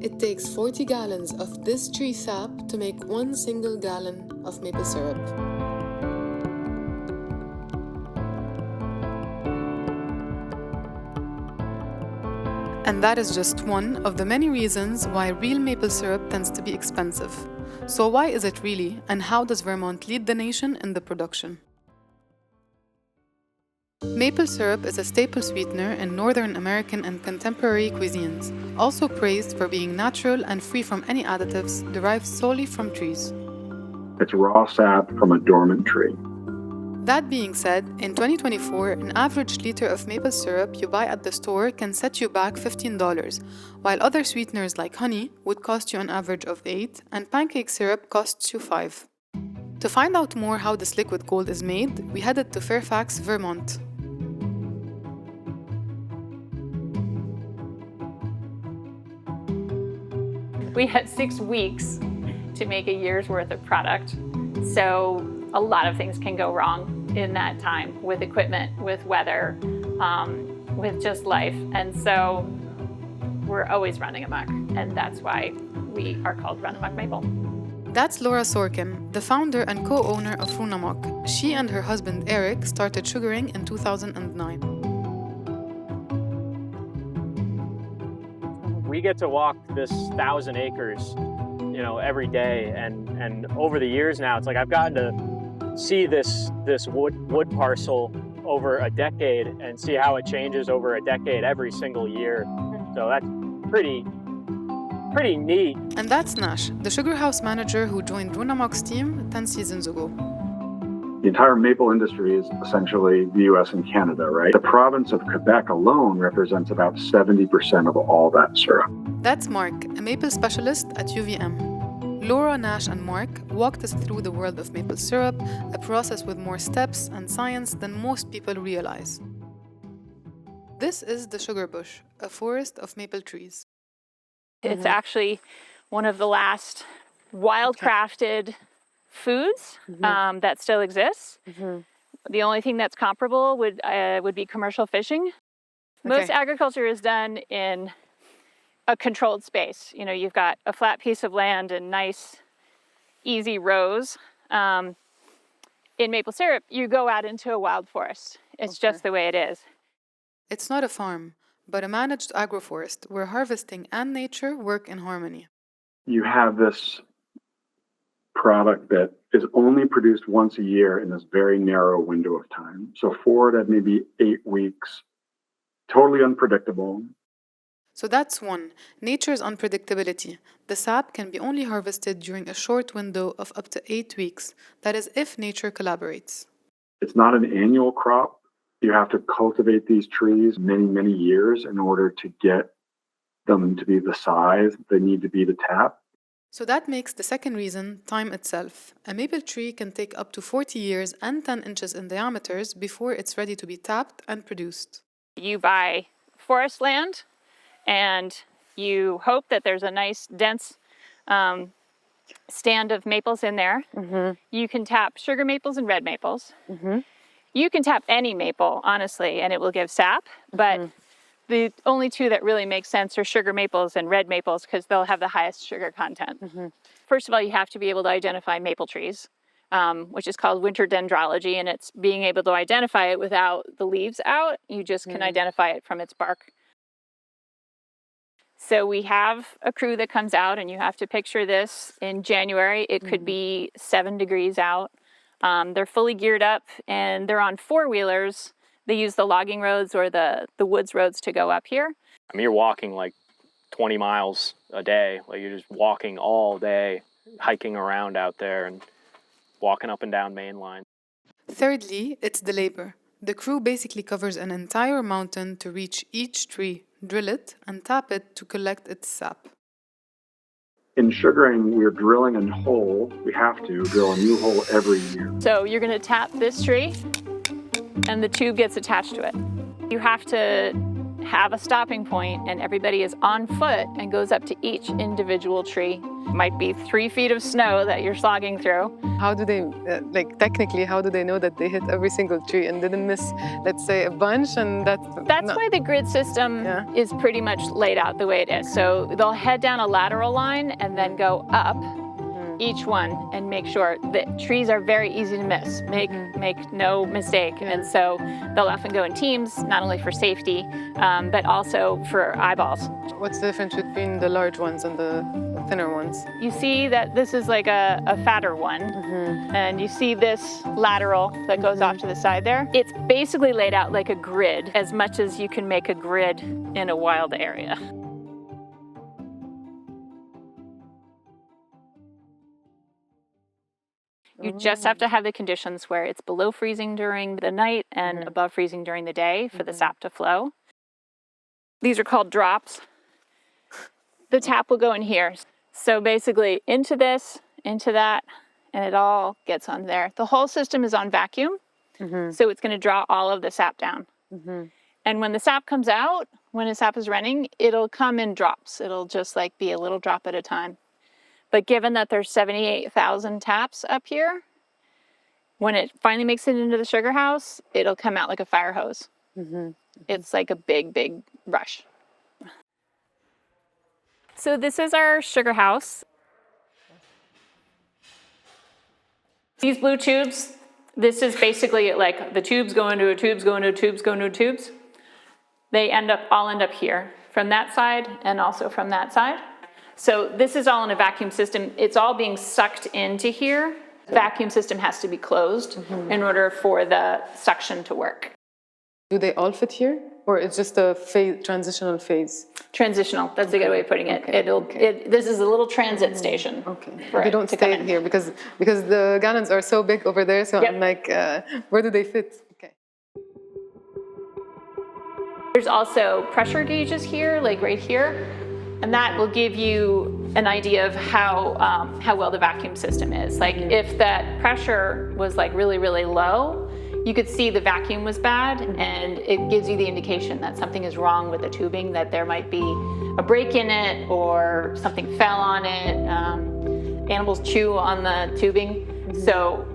It takes 40 gallons of this tree sap to make 1 single gallon of maple syrup. And that is just one of the many reasons why real maple syrup tends to be expensive. So why is it really, and how does Vermont lead the nation in the production? Maple syrup is a staple sweetener in Northern American and contemporary cuisines, also praised for being natural and free from any additives derived solely from trees. It's raw sap from a dormant tree. That being said, in 2024, an average liter of maple syrup you buy at the store can set you back $15, while other sweeteners like honey would cost you an average of $8, and pancake syrup costs you $5. To find out more how this liquid gold is made, we headed to Fairfax, Vermont. We had 6 weeks to make a year's worth of product, so a lot of things can go wrong in that time with equipment, with weather, with just life. And so we're always running amok, and that's why we are called Runamok Maple. That's Laura Sorkin, the founder and co-owner of Runamok. She and her husband Eric started sugaring in 2009. We get to walk this 1,000 acres, every day, and over the years now, it's like I've gotten to see this wood parcel over a decade and see how it changes over a decade every single year. So that's pretty neat. And that's Nash, the Sugarhouse manager who joined Runamok's team 10 seasons ago. The entire maple industry is essentially the US and Canada, right? The province of Quebec alone represents about 70% of all that syrup. That's Mark, a maple specialist at UVM. Laura, Nash, and Mark walked us through the world of maple syrup, a process with more steps and science than most people realize. This is the sugarbush, a forest of maple trees. It's actually one of the last wildcrafted foods that still exists. The only thing that's comparable would be commercial fishing. Most agriculture is done in a controlled space. You've got a flat piece of land and nice, easy rows. In maple syrup, you go out into a wild forest. It's just the way it is. It's not a farm, but a managed agroforest where harvesting and nature work in harmony. You have this product that is only produced once a year in this very narrow window of time. So for it at maybe 8 weeks, totally unpredictable. So that's one, nature's unpredictability. The sap can be only harvested during a short window of up to 8 weeks. That is if nature collaborates. It's not an annual crop. You have to cultivate these trees many, many years in order to get them to be the size they need to be to tap. So that makes the second reason time itself. A maple tree can take up to 40 years and 10 inches in diameters before it's ready to be tapped and produced. You buy forest land, and you hope that there's a nice, dense stand of maples in there. You can tap sugar maples and red maples. You can tap any maple, honestly, and it will give sap, but the only two that really make sense are sugar maples and red maples because they'll have the highest sugar content. First of all, you have to be able to identify maple trees, which is called winter dendrology, and it's being able to identify it without the leaves out. You just can identify it from its bark. So we have a crew that comes out, and you have to picture this in January. It could be 7 degrees out. They're fully geared up, and they're on 4-wheelers. They use the logging roads or the woods roads to go up here. You're walking like 20 miles a day. Like you're just walking all day, hiking around out there and walking up and down main line. Thirdly, it's the labor. The crew basically covers an entire mountain to reach each tree, drill it, and tap it to collect its sap. In sugaring, we're drilling a hole. We have to drill a new hole every year. So you're going to tap this tree, and the tube gets attached to it. You have to have a stopping point and everybody is on foot and goes up to each individual tree. Might be 3 feet of snow that you're slogging through. How do they, like technically, how do they know that they hit every single tree and didn't miss, let's say, a bunch? And That's why the grid system is pretty much laid out the way it is. So they'll head down a lateral line and then go up each one and make sure that trees are very easy to miss. Make no mistake. And so they'll often go in teams, not only for safety, but also for eyeballs. What's the difference between the large ones and the thinner ones? You see that this is like a fatter one, and you see this lateral that goes off to the side there. It's basically laid out like a grid, as much as you can make a grid in a wild area. You just have to have the conditions where it's below freezing during the night and above freezing during the day for the sap to flow. These are called drops. The tap will go in here. So basically into this, into that, and it all gets on there. The whole system is on vacuum, so it's going to draw all of the sap down. And when the sap comes out, when the sap is running, it'll come in drops. It'll just like be a little drop at a time. But given that there's 78,000 taps up here, when it finally makes it into the sugar house, it'll come out like a fire hose. It's like a big, big rush. So this is our sugar house. These blue tubes, this is basically like the tubes go into a tubes, go into tubes, go into tubes. They all end up here, from that side and also from that side. So this is all in a vacuum system. It's all being sucked into here. The vacuum system has to be closed in order for the suction to work. Do they all fit here? Or it's just a transitional phase? Transitional, that's a good way of putting it. This is a little transit station. They don't stay here because the gallons are so big over there, so I'm like, where do they fit? There's also pressure gauges here, like right here. And that will give you an idea of how well the vacuum system is. Like if that pressure was like really, really low, you could see the vacuum was bad, and it gives you the indication that something is wrong with the tubing, that there might be a break in it or something fell on it. Animals chew on the tubing. So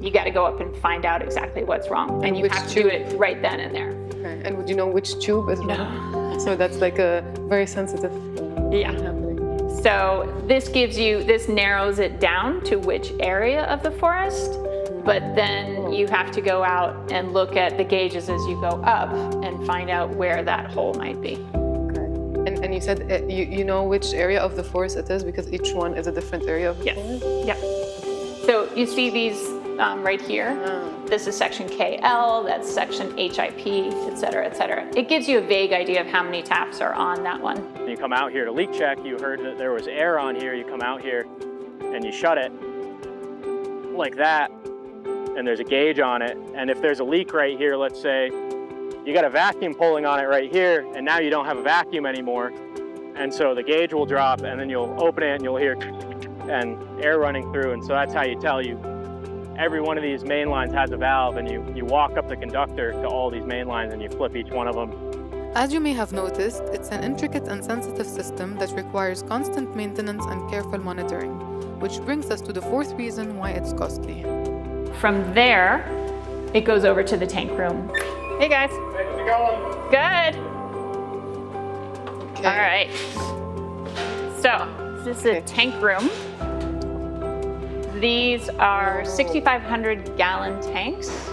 you got to go up and find out exactly what's wrong. And you have to do it right then and there. Okay. And would you know which tube is wrong? So that's like a very sensitive happening. So this narrows it down to which area of the forest, but then you have to go out and look at the gauges as you go up and find out where that hole might be. Okay. And you said you know which area of the forest it is because each one is a different area of the forest? Yep. So you see these right here. This is section KL, that's section HIP, et cetera, et cetera. It gives you a vague idea of how many taps are on that one. When you come out here to leak check, you heard that there was air on here. You come out here and you shut it like that, and there's a gauge on it. And if there's a leak right here, let's say you got a vacuum pulling on it right here, and now you don't have a vacuum anymore. And so the gauge will drop, and then you'll open it and you'll hear and air running through. And so that's how you tell every one of these main lines has a valve, and you walk up the conductor to all these main lines and you flip each one of them. As you may have noticed, it's an intricate and sensitive system that requires constant maintenance and careful monitoring, which brings us to the fourth reason why it's costly. From there, it goes over to the tank room. Hey guys. How's it going? Good. Okay. All right. So this is a tank room. These are 6,500 gallon tanks.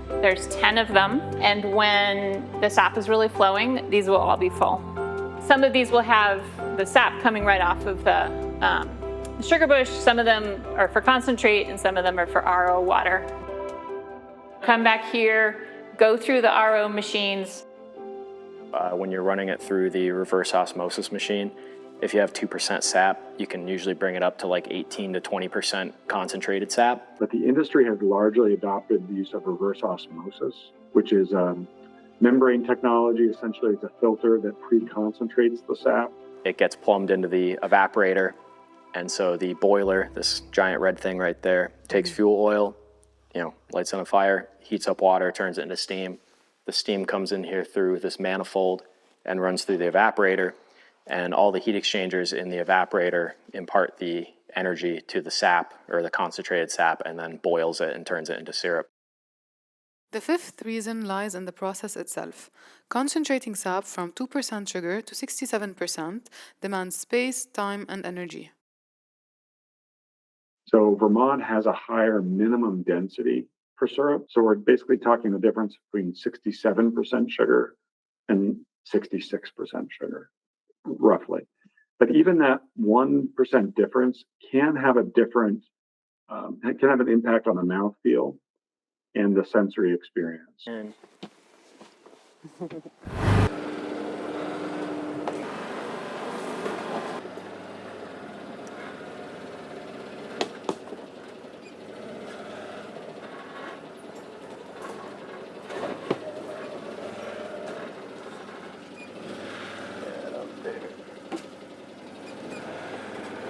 There's 10 of them. And when the sap is really flowing, these will all be full. Some of these will have the sap coming right off of the sugar bush. Some of them are for concentrate and some of them are for RO water. Come back here, go through the RO machines. When you're running it through the reverse osmosis machine, if you have 2% sap, you can usually bring it up to like 18 to 20% concentrated sap. But the industry has largely adopted the use of reverse osmosis, which is membrane technology. Essentially, it's a filter that pre-concentrates the sap. It gets plumbed into the evaporator. And so the boiler, this giant red thing right there, takes fuel oil, lights on a fire, heats up water, turns it into steam. The steam comes in here through this manifold, and runs through the evaporator. And all the heat exchangers in the evaporator impart the energy to the sap, or the concentrated sap, and then boils it and turns it into syrup. The fifth reason lies in the process itself. Concentrating sap from 2% sugar to 67% demands space, time, and energy. So Vermont has a higher minimum density for syrup. So we're basically talking the difference between 67% sugar and 66% sugar, roughly. But even that 1% difference can have a different, can have an impact on the mouthfeel and the sensory experience. And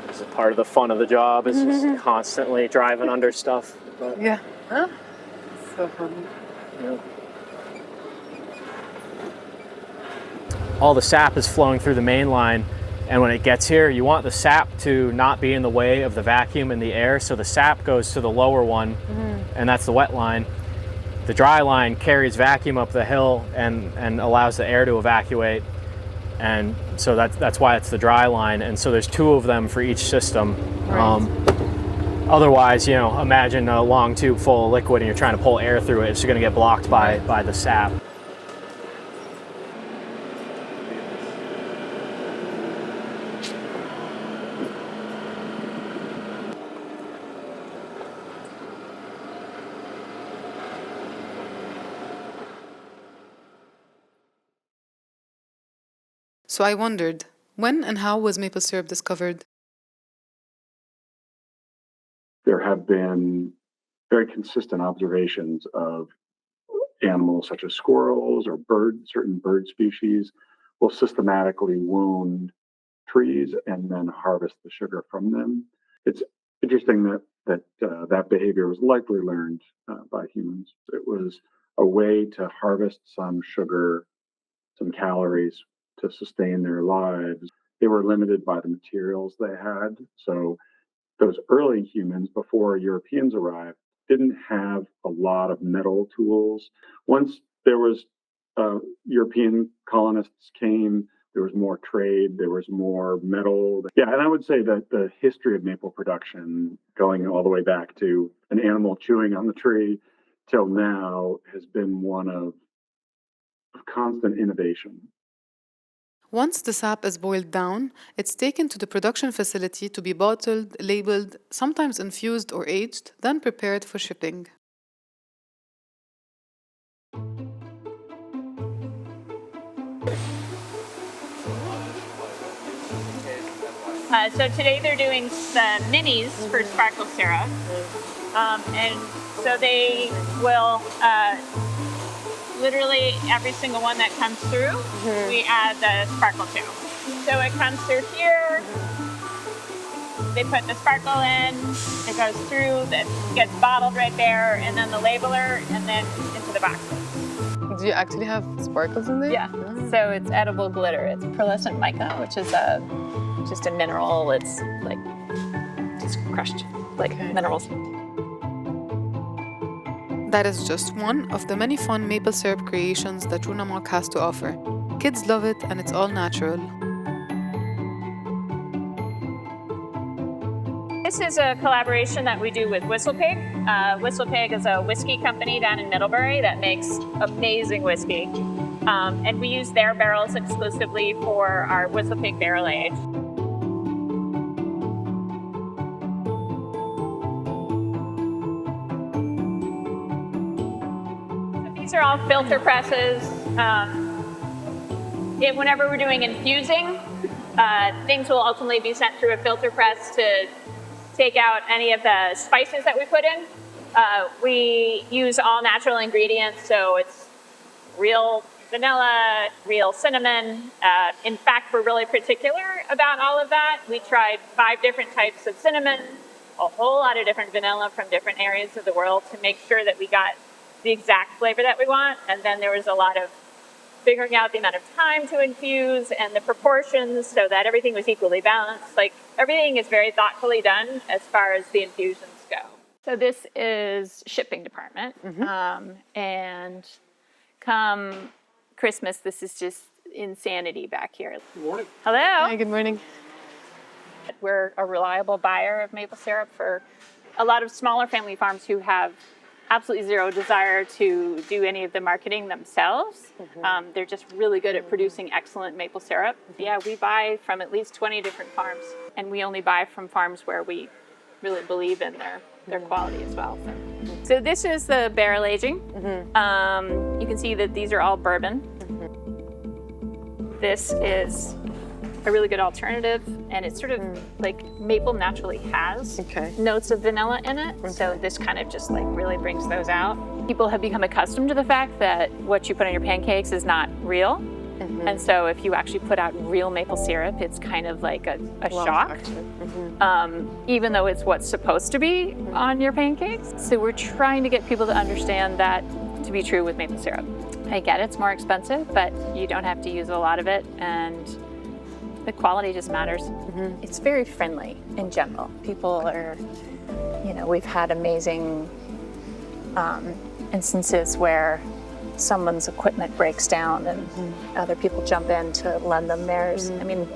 this is part of the fun of the job, is just constantly driving under stuff. But, Yeah. Huh? So funny. yeah. All the sap is flowing through the main line, and when it gets here, you want the sap to not be in the way of the vacuum in the air, so the sap goes to the lower one, and that's the wet line. The dry line carries vacuum up the hill and allows the air to evacuate, and so that's why it's the dry line. And so there's two of them for each system. Right. Otherwise, you know, imagine a long tube full of liquid and you're trying to pull air through it. It's just going to get blocked by the sap. So I wondered, when and how was maple syrup discovered? There have been very consistent observations of animals such as squirrels or certain bird species will systematically wound trees and then harvest the sugar from them. It's interesting that behavior was likely learned by humans. It was a way to harvest some sugar, some calories to sustain their lives. They were limited by the materials they had. So those early humans, before Europeans arrived, didn't have a lot of metal tools. Once there was European colonists came, there was more trade, there was more metal. Yeah, and I would say that the history of maple production, going all the way back to an animal chewing on the tree till now, has been one of constant innovation. Once the sap is boiled down, it's taken to the production facility to be bottled, labeled, sometimes infused or aged, then prepared for shipping. So today they're doing the minis for sparkle syrup. And so they will, literally every single one that comes through, we add the sparkle to. So it comes through here, they put the sparkle in, it goes through, it gets bottled right there, and then the labeler, and then into the boxes. Do you actually have sparkles in there? Yeah, so it's edible glitter. It's pearlescent mica, which is just a mineral. It's like just crushed, like minerals. That is just one of the many fun maple syrup creations that Runamok has to offer. Kids love it and it's all natural. This is a collaboration that we do with Whistle Pig. Whistle Pig is a whiskey company down in Middlebury that makes amazing whiskey. And we use their barrels exclusively for our Whistle Pig barrel age. So these are all filter presses. Whenever we're doing infusing, things will ultimately be sent through a filter press to take out any of the spices that we put in. We use all natural ingredients, so it's real vanilla, real cinnamon. In fact, we're really particular about all of that. We tried 5 different types of cinnamon, a whole lot of different vanilla from different areas of the world to make sure that we got the exact flavor that we want. And then there was a lot of figuring out the amount of time to infuse and the proportions so that everything was equally balanced. Like, everything is very thoughtfully done as far as the infusions go. So this is shipping department. And come Christmas, this is just insanity back here. Good morning. Hello. Hi, good morning. We're a reliable buyer of maple syrup for a lot of smaller family farms who have absolutely zero desire to do any of the marketing themselves. They're just really good at producing excellent maple syrup. Yeah, we buy from at least 20 different farms, and we only buy from farms where we really believe in their quality as well. So this is the barrel aging. You can see that these are all bourbon. This is a really good alternative, and it's sort of like maple naturally has notes of vanilla in it, so this kind of just like really brings those out. People have become accustomed to the fact that what you put on your pancakes is not real, and so if you actually put out real maple syrup, it's kind of like a shock, even though it's what's supposed to be on your pancakes. So we're trying to get people to understand that to be true with maple syrup. I get it's more expensive, but you don't have to use a lot of it, and the quality just matters. It's very friendly in general. People are, we've had amazing instances where someone's equipment breaks down and other people jump in to lend them theirs. I mean,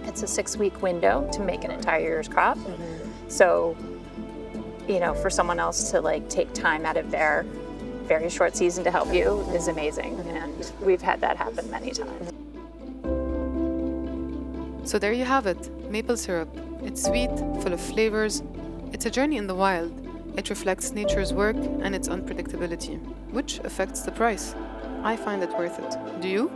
it's a 6-week window to make an entire year's crop. So, for someone else to like take time out of their very short season to help you is amazing. And we've had that happen many times. So there you have it, maple syrup. It's sweet, full of flavors. It's a journey in the wild. It reflects nature's work and its unpredictability, which affects the price. I find it worth it. Do you?